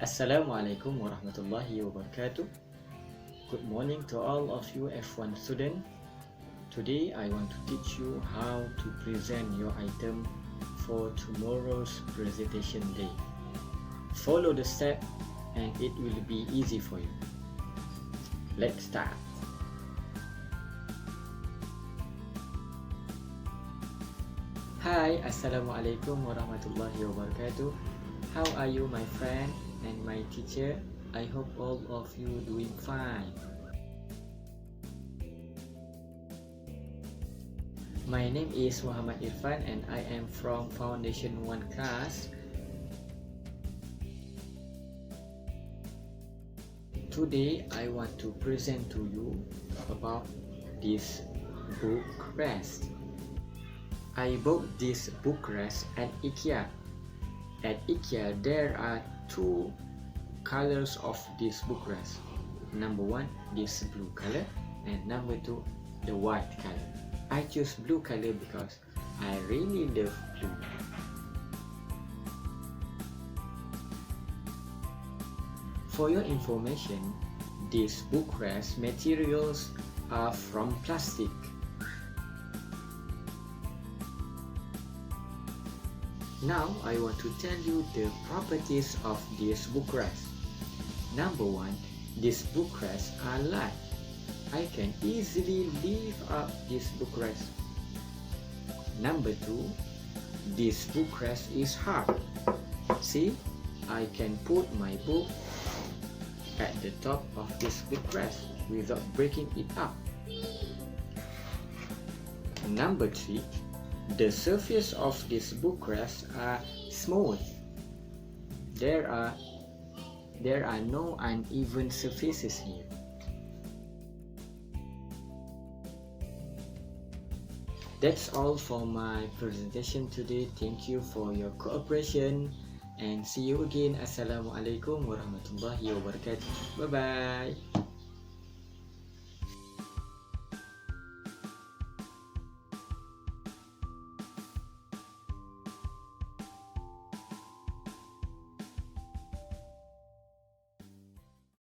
Assalamualaikum warahmatullahi wabarakatuh. Good morning to all of you F1 student. Today I want to teach you how to present your item for tomorrow's presentation day. Follow the step and it will be easy for you. Let's start. Hi, Assalamualaikum warahmatullahi wabarakatuh. How are you, my friend and my teacher? I hope all of you doing fine. My name is Muhammad Irfan and I am from Foundation 1 class. Today I want to present to you about this book rest. I bought this book rest at IKEA. At IKEA there are two colors of this book rest. Number one, this blue color, and number two, the white color. I choose blue color because I really love blue. For your information, these book rest materials are from plastic. Now I want to tell you the properties of this book rest. Number one, these book rests are light. I can easily lift up this book rest. Number two, this book rest is hard. See, I can put my book at the top of this book rest without breaking it up. Number three, the surface of this book rest are smooth. There are no uneven surfaces here. That's all for my presentation today. Thank you for your cooperation and see you again. Assalamualaikum warahmatullahi wabarakatuh. Bye bye.